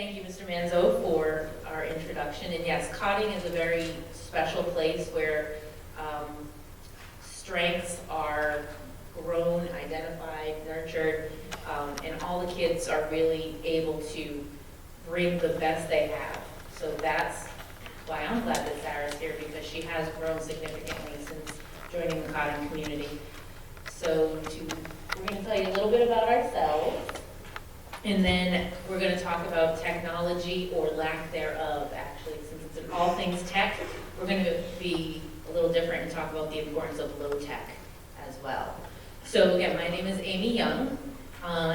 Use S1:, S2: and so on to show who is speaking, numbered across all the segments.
S1: Thank you, Mr. Manzo, for our introduction. And yes, Cotting is a very special place where strengths are grown, identified, nurtured, and all the kids are really able to bring the best they have. So that's why I'm glad that Sara's here, because she has grown significantly since joining the Cotting community. So we're going to tell you a little bit about ourselves, and then we're going to talk about technology or lack thereof, actually. Since it's in all things tech, we're going to be a little different and talk about the importance of low tech as well. So again, my name is Amy Young.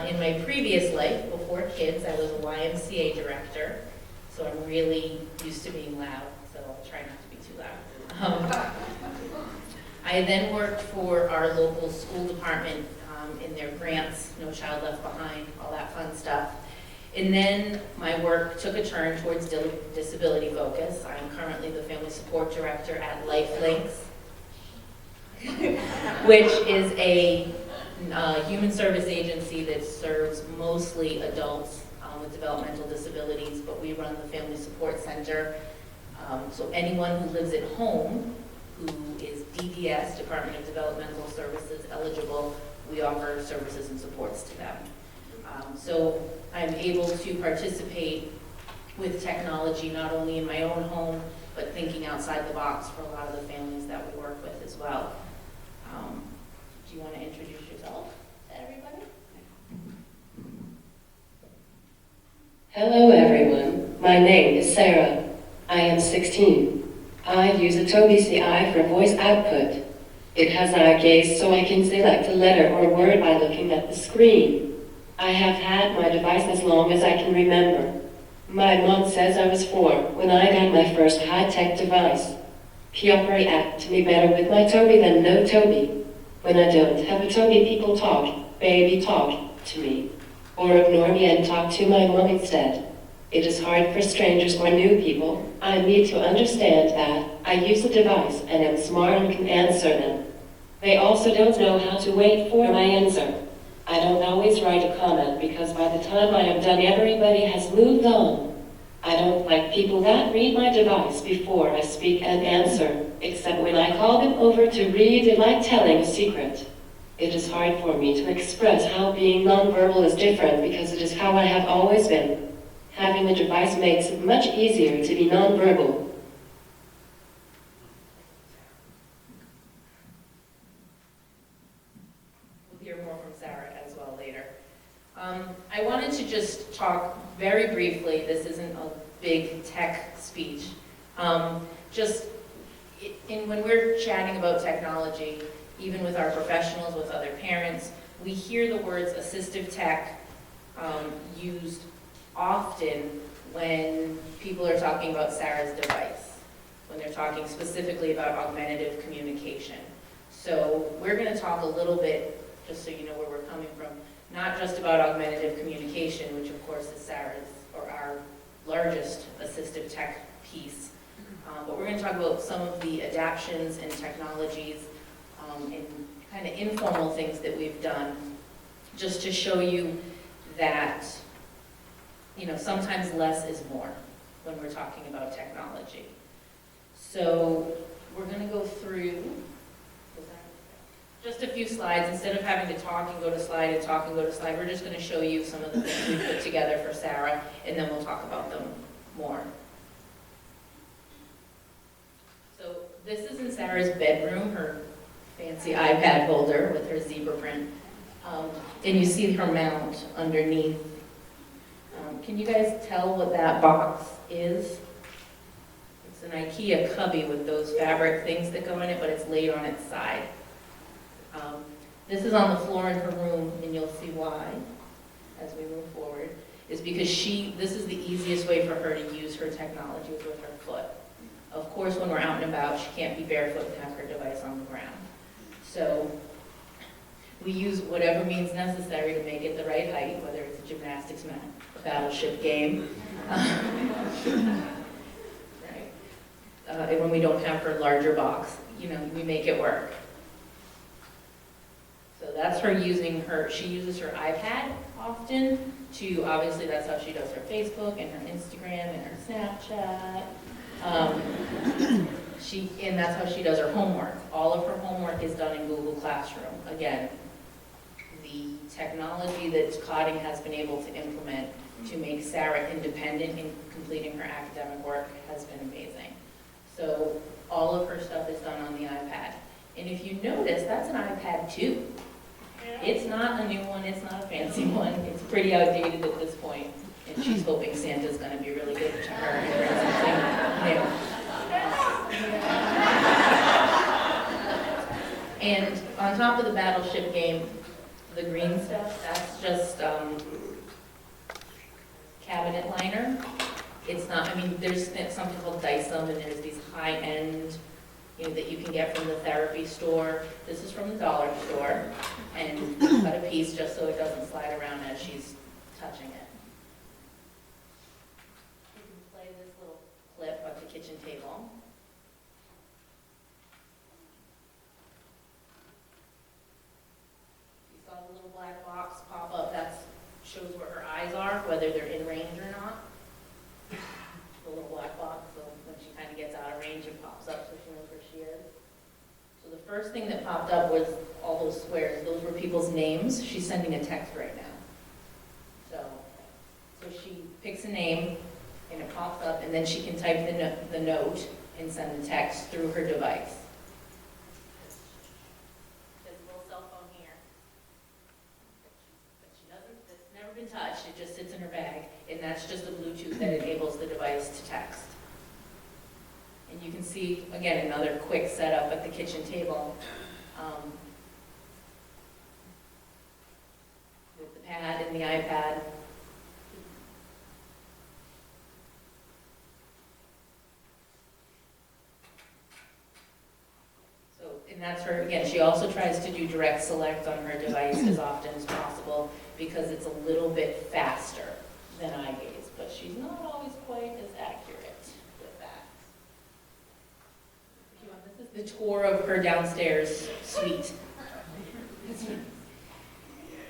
S1: In my previous life, before kids, I was a YMCA director, so I'm really used to being loud, so I'll try not to be too loud. I then worked for our local school department in their grants, No Child Left Behind, all that fun stuff. And then my work took a turn towards disability focus. I'm currently the family support director at LifeLinks, which is a human service agency that serves mostly adults with developmental disabilities, but we run the Family Support Center. So anyone who lives at home who is DDS, Department of Developmental Services, eligible, we offer services and supports to them. So I'm able to participate with technology not only in my own home, but thinking outside the box for a lot of the families that we work with as well. Do you want to introduce yourself to everybody?
S2: Hello everyone, my name is Sara. I am 16. I use a Tobii CI for voice output. It has eye gaze so I can select a letter or word by looking at the screen. I have had my device as long as I can remember. My mom says I was 4 when I got my first high-tech device. People react to me better with my Tobii than no Tobii. When I don't have a Tobii, people talk, baby talk to me, or ignore me and talk to my mom instead. It is hard for strangers or new people. I need to understand that I use a device and am smart and can answer them. They also don't know how to wait for my answer. I don't always write a comment because by the time I am done, everybody has moved on. I don't like people that read my device before I speak and answer, except when I call them over to read it like telling a secret. It is hard for me to express how being nonverbal is different because it is how I have always been. Having a device makes it much easier to be nonverbal.
S1: We'll hear more from Sara as well later. I wanted to just talk very briefly, this isn't a big tech speech, when we're chatting about technology, even with our professionals, with other parents, we hear the words assistive tech used often when people are talking about Sara's device, when they're talking specifically about augmentative communication. So we're going to talk a little bit, just so you know where we're coming from, not just about augmentative communication, which of course is Sara's, or our largest assistive tech piece, but we're going to talk about some of the adaptions and technologies and kind of informal things that we've done, just to show you that sometimes less is more when we're talking about technology. So we're going to go through just a few slides. Instead of having to talk and go to slide and talk and go to slide, we're just going to show you some of the things we put together for Sara, and then we'll talk about them more. So this is in Sara's bedroom, her fancy iPad holder with her zebra print. And you see her mount underneath. Can you guys tell what that box is? It's an IKEA cubby with those fabric things that go in it, but it's laid on its side. This is on the floor in her room, and you'll see why as we move forward, is because this is the easiest way for her to use her technology is with her foot. Of course, when we're out and about, she can't be barefoot and have her device on the ground. So we use whatever means necessary to make it the right height, whether it's a gymnastics mat, a battleship game, right? And when we don't have her larger box, we make it work. So that's her using she uses her iPad often to, obviously, that's how she does her Facebook and her Instagram and her Snapchat. And that's how she does her homework. All of her homework is done in Google Classroom. Again, the technology that Cotting has been able to implement to make Sara independent in completing her academic work has been amazing. So all of her stuff is done on the iPad. And if you notice, that's an iPad 2. It's not a new one, it's not a fancy one. It's pretty outdated at this point. And she's hoping Santa's gonna be really good to her and bring something new. And on top of the Battleship game, the green stuff, that's just cabinet liner. It's not, I mean, there's something called Dysum, and there's these high-end, that you can get from the therapy store. This is from the dollar store, and cut a piece just so it doesn't slide around as she's touching it. You can play this little clip at the kitchen table. You saw the little black box pop up, that shows where her eyes are, whether they're in range or not. The little black box, so when she kind of gets out of range, it pops up so she knows where she is. So the first thing that popped up was all those squares. Those were people's names. She's sending a text right now. So she picks a name, and it pops up, and then she can type the note and send the text through her device. There's a little cell phone here, but she doesn't. It's never been touched. It just sits in her bag, and that's just a Bluetooth that enables the device to text. And you can see, again, another quick setup at the kitchen table with the pad and the iPad. So, and that's her, again, she also tries to do direct select on her device as often as possible because it's a little bit faster than eye gaze, but she's not always quite as accurate with that. This is the tour of her downstairs suite.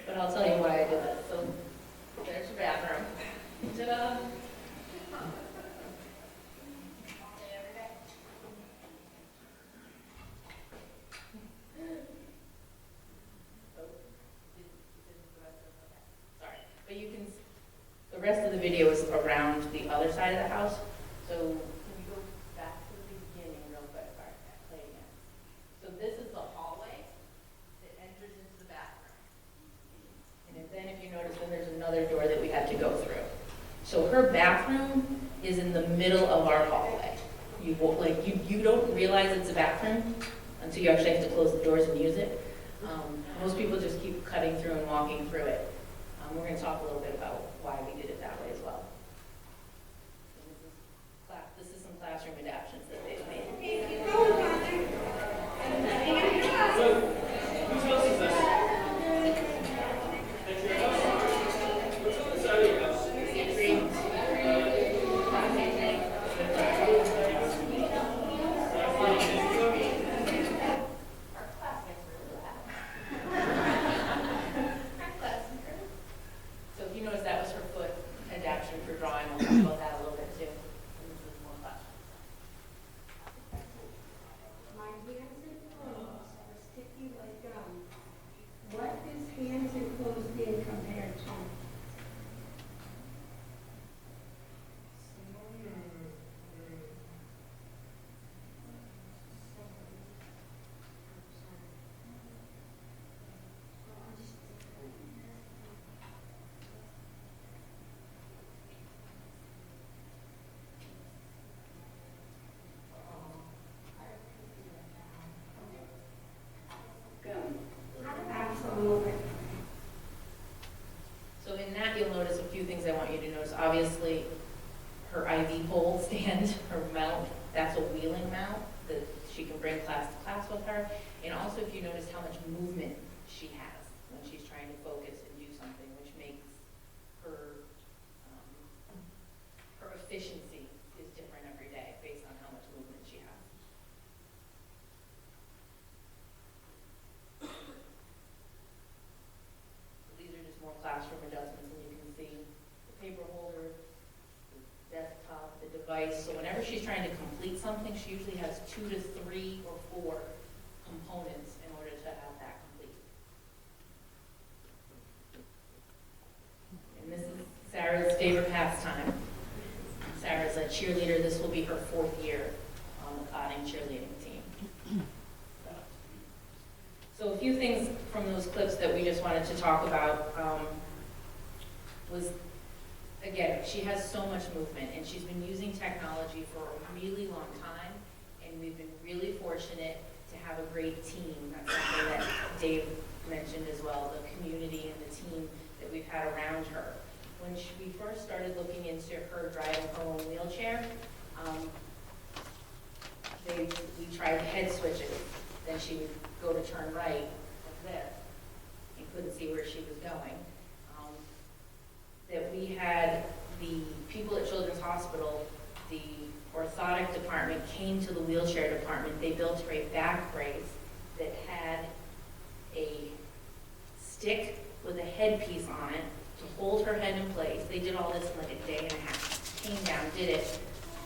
S1: But I'll tell you why I did this. So there's your bathroom. Ta-da! Sorry, but you can. The rest of the video is around the other side of the house. So can you go back to the beginning real quick? All right, play again. So this is the hallway that enters into the bathroom. And then if you notice, then there's another door that we had to go through. So her bathroom is in the middle of our hallway. You don't realize it's a bathroom until you actually have to close the doors and use it. Most people just keep cutting through and walking through it. We're going to talk a little bit about why we did it that way as well. This is some classroom adaptations that they've made.
S3: Whose house is this? What's on the side of your house?
S1: So if you notice, that was her foot adaptation for drawing. We'll talk about that a little bit too. And this is more classroom.
S4: My hands and clothes are sticky like gum. What is hands and clothes in compared to? Absolutely.
S1: So in that, you'll notice a few things I want you to notice. Obviously, her IV pole stand, her mount, that's a wheeling mount that she can bring class to class with her. And also, if you notice how much movement she has when she's trying to focus and do something, which makes her efficiency is different every day based on how much movement she has. These are just more classroom adjustments. device, so whenever she's trying to complete something, she usually has 2 to 3 or 4 components in order to have that complete. And this is Sarah's favorite pastime. Sarah's a cheerleader. This will be her 4th year on the Cotting cheerleading team. So a few things from those clips that we just wanted to talk about was, again, she has so much movement, and she's been using technology for a really long time, and we've been really fortunate to have a great team. That's something that Dave mentioned as well, the community and the team that we've had around her. When we first started looking into her driving her own wheelchair, we tried head switches. Then she would go to turn right like this and couldn't see where she was going. That we had the people at Children's Hospital, the orthotic department came to the wheelchair department. They built her a back brace that had a stick with a headpiece on it to hold her head in place. They did all this in like a day and a half. Came down, did it.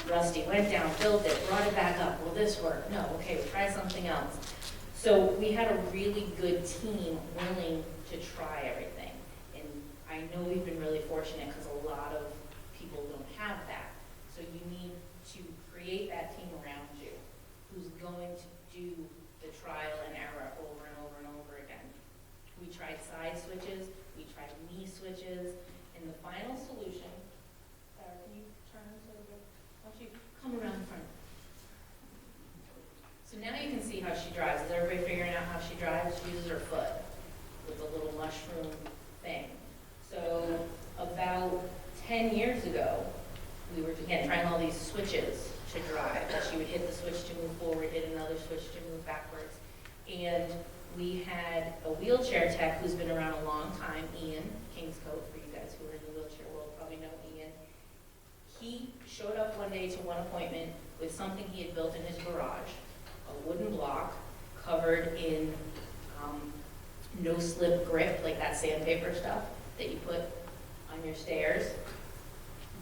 S1: Rusty went down, built it, brought it back up. Will this work? No. Okay, we'll try something else. So we had a really good team willing to try everything. And I know we've been really fortunate because a lot of people don't have that. So you need to create that team around you who's going to do the trial and error over and over and over again. We tried side switches, we tried knee switches, and the final solution, Sarah, can you turn so that, why don't you come around the front? So now you can see how she drives. Is everybody figuring out how she drives? She uses her foot with the little mushroom thing. So about 10 years ago, we were, again, trying all these switches to drive. That she would hit the switch to move forward, hit another switch to move backwards. And we had a wheelchair tech who's been around a long time, Ian Kingscote, for you guys who are in the wheelchair world probably know Ian. He showed up one day to one appointment with something he had built in his garage, a wooden block covered in no-slip grip, like that sandpaper stuff that you put on your stairs,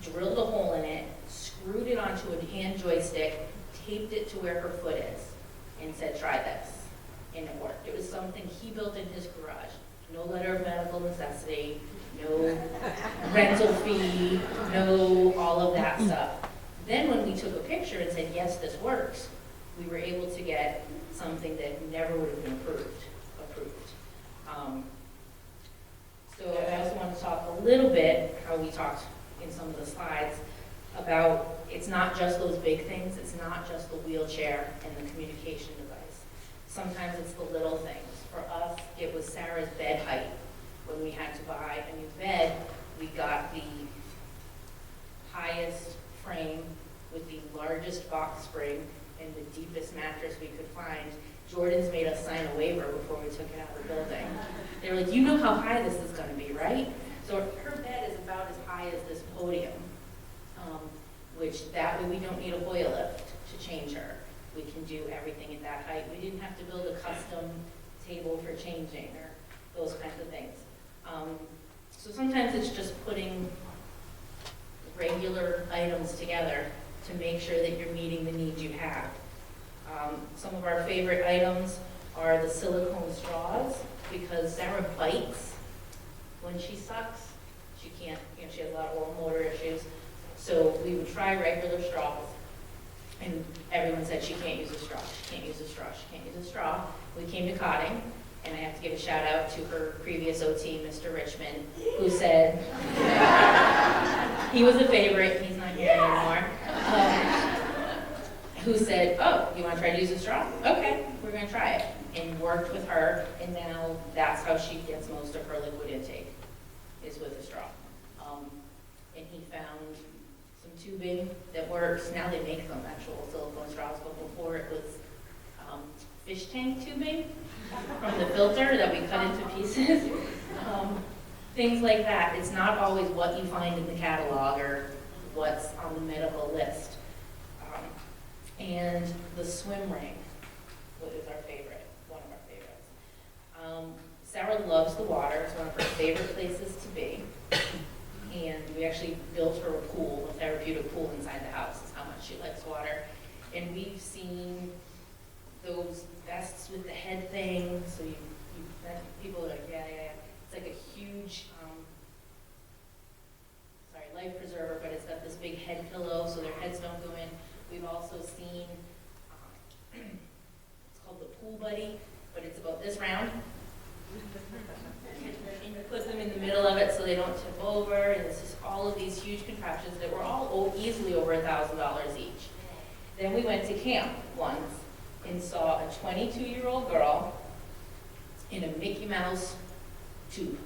S1: drilled a hole in it, screwed it onto a hand joystick, taped it to where her foot is, and said, try this. And it worked. It was something he built in his garage. No letter of medical necessity, no rental fee, no all of that stuff. Then when we took a picture and said, yes, this works, we were able to get something that never would have been approved. So I also want to talk a little bit, how we talked in some of the slides, about it's not just those big things, it's not just the wheelchair and the communication device. Sometimes it's the little things. For us, it was Sarah's bed height. When we had to buy a new bed, we got the highest frame with the largest box spring and the deepest mattress we could find. Jordan's made us sign a waiver before we took it out of the building. They were like, you know how high this is going to be, right? So her bed is about as high as this podium, which that way we don't need a Hoyle lift to change her. We can do everything at that height. We didn't have to build a custom table for changing or those kinds of things. So sometimes it's just putting regular items together to make sure that you're meeting the needs you have. Some of our favorite items are the silicone straws, because Sarah bites when she sucks. She can't, she has a lot of oral motor issues. So we would try regular straws, and everyone said she can't use a straw, she can't use a straw, she can't use a straw. We came to Cotting, and I have to give a shout out to her previous OT, Mr. Richmond, who said, he was a favorite, he's not here anymore, who said, oh, you want to try to use a straw? Okay, we're going to try it. And worked with her, and now that's how she gets most of her liquid intake, is with a straw. And he found some tubing that works. Now they make them actual silicone straws, but before it was fish tank tubing from the filter that we cut into pieces. Things like that. It's not always what you find in the catalog or what's on the medical list. And the swim ring is our favorite, one of our favorites. Sarah loves the water. It's one of her favorite places to be. And we actually built her a pool, a therapeutic pool inside the house, is how much she likes water. And we've seen those vests with the head thing, so people are like, yeah. It's like a huge, life preserver, but it's got this big head pillow, so their heads don't go in. We've also seen, it's called the Pool Buddy, but it's about this round. And you put them in the middle of it so they don't tip over, and it's just all of these huge contraptions that were all easily over $1,000 each. Then we went to camp once and saw a 22-year-old girl in a Mickey Mouse tube.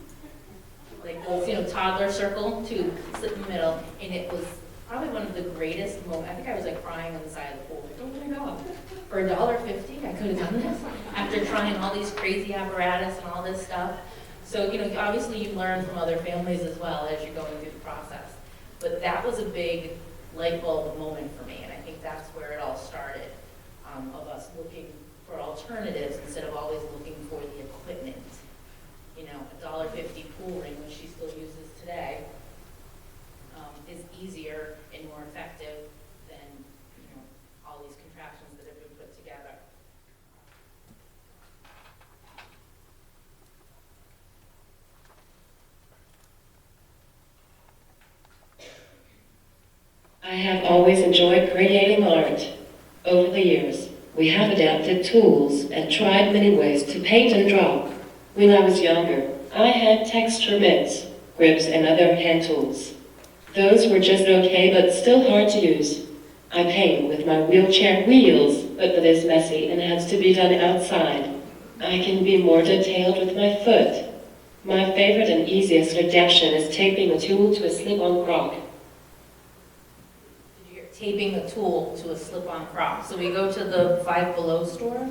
S1: Like those, toddler circle tube, sit in the middle, and it was probably one of the greatest moments. I think I was like crying on the side of the pool, like, oh my God, for $1.50, I could have done this after trying all these crazy apparatus and all this stuff. So, obviously you learn from other families as well as you're going through the process. But that was a big light bulb moment for me, and I think that's where it all started, of us looking for alternatives instead of always looking for the equipment. A $1.50 pool ring, which she still uses today, is easier and more effective than, all these contraptions that have been put together.
S2: I have always enjoyed creating art. Over the years, we have adapted tools and tried many ways to paint and draw. When I was younger, I had texture mitts, grips, and other hand tools. Those were just okay, but still hard to use. I paint with my wheelchair wheels, but that is messy and has to be done outside. I can be more detailed with my foot. My favorite and easiest adaptation is taping a tool to a slip-on crock.
S1: Did you hear? Taping the tool to a slip-on crock. So we go to the Five Below store,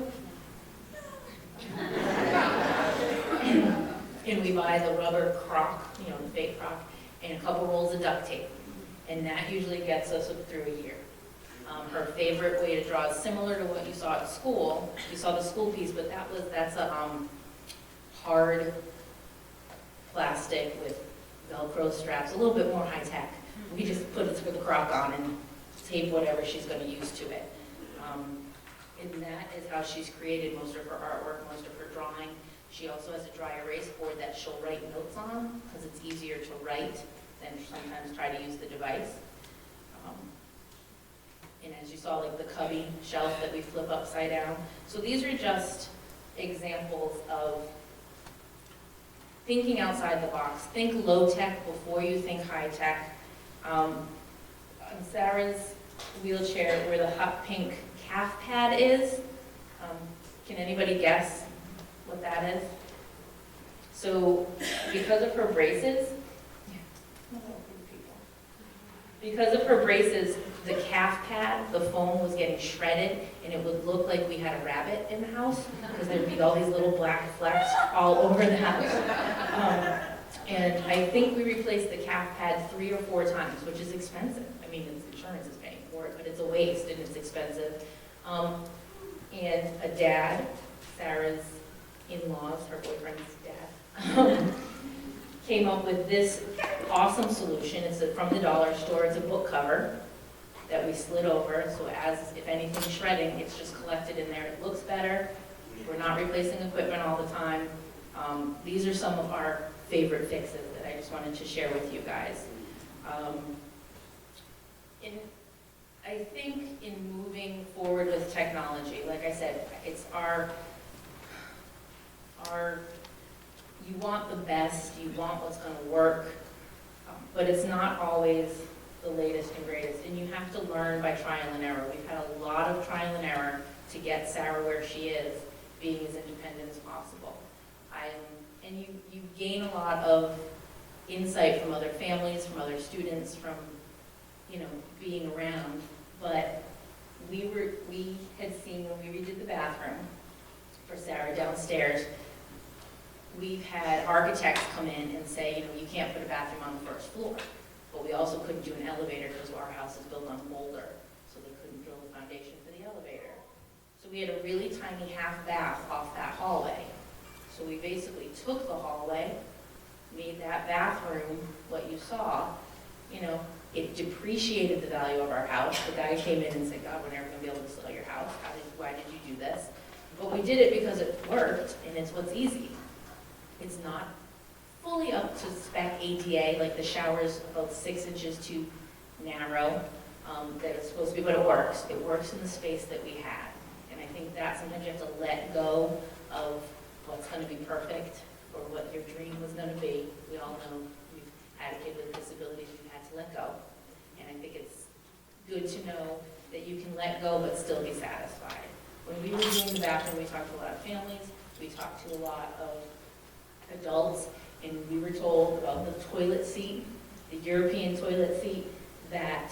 S1: and we buy the rubber crock, the fake crock, and a couple rolls of duct tape. And that usually gets us through a year. Her favorite way to draw is similar to what you saw at school. You saw the school piece, but that's a hard plastic with Velcro straps, a little bit more high tech. We just put the crock on and tape whatever she's going to use to it. And that is how she's created most of her artwork, most of her drawing. She also has a dry erase board that she'll write notes on because it's easier to write than sometimes try to use the device. And as you saw, like the cubby shelf that we flip upside down. So these are just examples of thinking outside the box. Think low tech before you think high tech. On Sarah's wheelchair, where the hot pink calf pad is, can anybody guess what that is? So because of her braces, the calf pad, the foam was getting shredded, and it would look like we had a rabbit in the house, because there'd be all these little black flecks all over the house. And I think we replaced the calf pad 3 or 4 times, which is expensive. I mean, insurance is paying for it, but it's a waste and it's expensive. And a dad, Sarah's in-laws, her boyfriend's dad, came up with this awesome solution. It's from the dollar store. It's a book cover that we slid over, so if anything's shredding, it's just collected in there. It looks better. We're not replacing equipment all the time. These are some of our favorite fixes that I just wanted to share with you guys. I think in moving forward with technology, like I said, it's you want the best, you want what's going to work, but it's not always the latest and greatest, and you have to learn by trial and error. We've had a lot of trial and error to get Sara where she is, being as independent as possible. And you gain a lot of insight from other families, from other students, from being around. But we had seen when we redid the bathroom for Sara downstairs, we've had architects come in and say, you can't put a bathroom on the first floor. But we also couldn't do an elevator because our house is built on boulder, so they couldn't drill the foundation for the elevator. So we had a really tiny half bath off that hallway. So we basically took the hallway, made that bathroom what you saw. You know, it depreciated the value of our house. The guy came in and said, God, we're never gonna be able to sell your house. Why did you do this? But we did it because it worked, and it's what's easy. It's not fully up to spec ADA, like the shower's about 6 inches too narrow, that it's supposed to be, but it works. It works in the space that we had. And I think that sometimes you have to let go of what's gonna be perfect, or what your dream was gonna be. We all know we've had a kid with disabilities, we've had to let go. And I think it's good to know that you can let go but still be satisfied. When we were doing the bathroom, we talked to a lot of families, we talked to a lot of adults, and we were told about the toilet seat, the European toilet seat that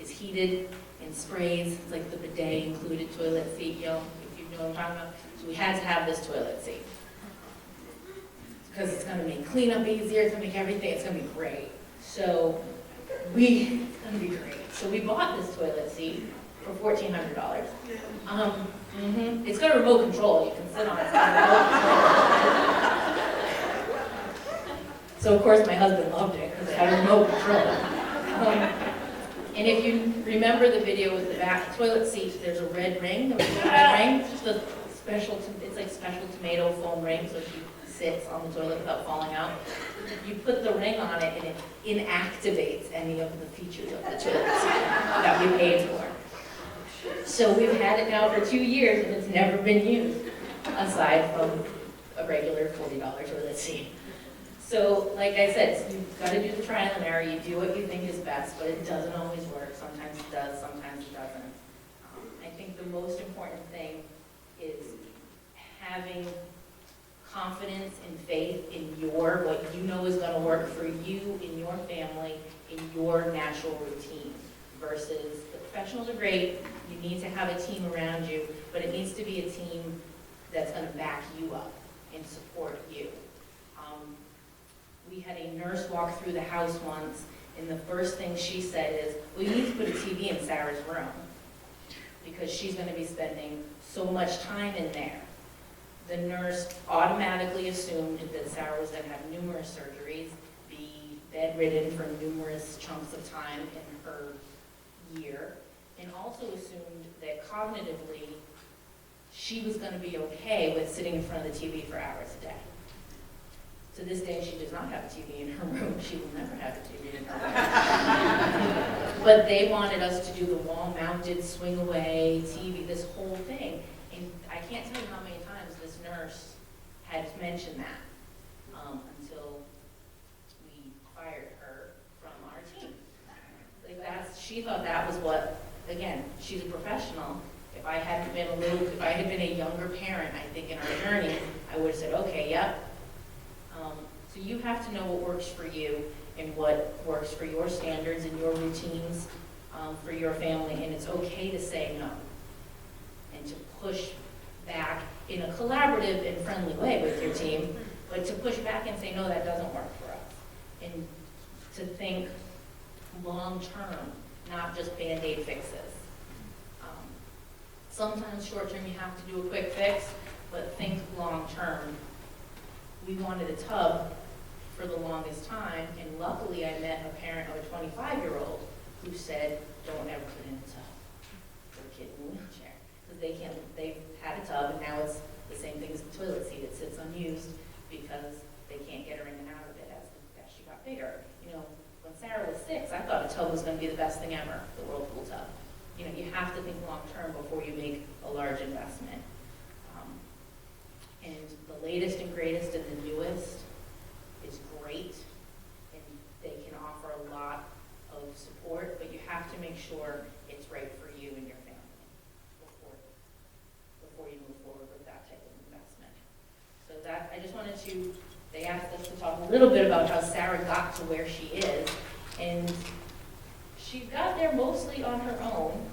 S1: is heated and sprays. It's like the bidet included toilet seat, you know, if you know what I'm talking about. So we had to have this toilet seat. Because it's gonna make cleanup easier, it's gonna make everything, it's gonna be great. So it's gonna be great. So we bought this toilet seat for $1,400. It's got a remote control, you can sit on it. It's got a remote control. So of course my husband loved it because it had a remote control. And if you remember the video with the back toilet seat, there's a red ring, the red ring, it's like special tomato foam ring, so if you sits on the toilet without falling out. You put the ring on it and it inactivates any of the features of the toilet seat that we paid for. So we've had it now for 2 years and it's never been used, aside from a regular $40 toilet seat. So, like I said, you've got to do the trial and error. You do what you think is best, but it doesn't always work. Sometimes it does, sometimes it doesn't. I think the most important thing is having confidence and faith in what you know is going to work for you, in your family, in your natural routine, versus the professionals are great. You need to have a team around you, but it needs to be a team that's going to back you up and support you. We had a nurse walk through the house once, and the first thing she said is, well, you need to put a TV in Sarah's room because she's going to be spending so much time in there. The nurse automatically assumed that Sarah was going to have numerous surgeries, be bedridden for numerous chunks of time in her year, and also assumed that cognitively she was going to be okay with sitting in front of the TV for hours a day. To this day, she does not have a TV in her room. She will never have a TV in her room. But they wanted us to do the wall-mounted swing-away TV, this whole thing. And I can't tell you how many times this nurse had mentioned that until we fired her from our team. Like she thought that was what, again, she's a professional. If I had been a younger parent, I think in our journey, I would have said, okay, yep. So you have to know what works for you and what works for your standards and your routines for your family, and it's okay to say no and to push back in a collaborative and friendly way with your team, but to push back and say, no, that doesn't work for us, and to think long-term, not just Band-Aid fixes. Sometimes short-term you have to do a quick fix, but think long-term. We wanted a tub for the longest time, and luckily I met a parent of a 25-year-old who said, don't ever put in a tub for a kid in a wheelchair. Because they've had a tub, and now it's the same thing as the toilet seat. It sits unused because they can't get her in and out of it as she got bigger. You know, when Sarah was 6, I thought a tub was going to be the best thing ever, the Whirlpool tub. You know, you have to think long-term before you make a large investment. And the latest and greatest and the newest is great, and they can offer a lot of support, but you have to make sure it's right for you and your family before you move forward with that type of investment. So I just wanted to, they asked us to talk a little bit about how Sara got to where she is, and she got there mostly on her own,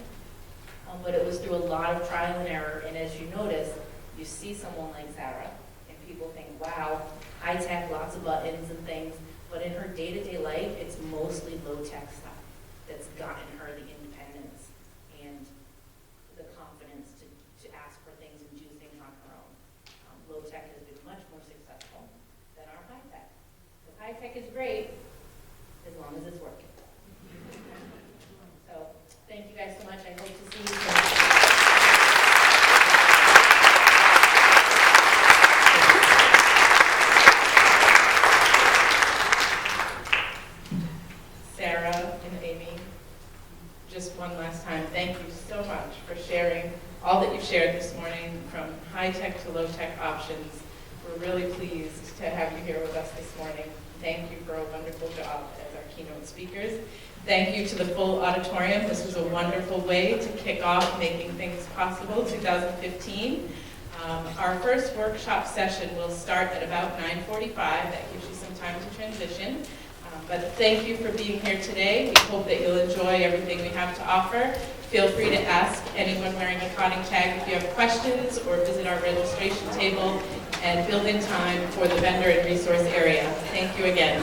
S1: but it was through a lot of trial and error, and as you notice, you see someone like Sara, and people think, wow, high-tech, lots of buttons and things, but in her day-to-day life, it's mostly low-tech stuff that's gotten her the independence and the confidence to ask for things and do things on her own. Low-tech has been much more successful than our high-tech, because
S5: one last time, thank you so much for sharing all that you've shared this morning, from high-tech to low-tech options. We're really pleased to have you here with us this morning. Thank you for a wonderful job as our keynote speakers. Thank you to the full auditorium. This was a wonderful way to kick off Making Things Possible 2015. Our first workshop session will start at about 9:45. That gives you some time to transition. But thank you for being here today. We hope that you'll enjoy everything we have to offer. Feel free to ask anyone wearing a Cotting tag if you have questions, or visit our registration table and build in time for the vendor and resource area. Thank you again.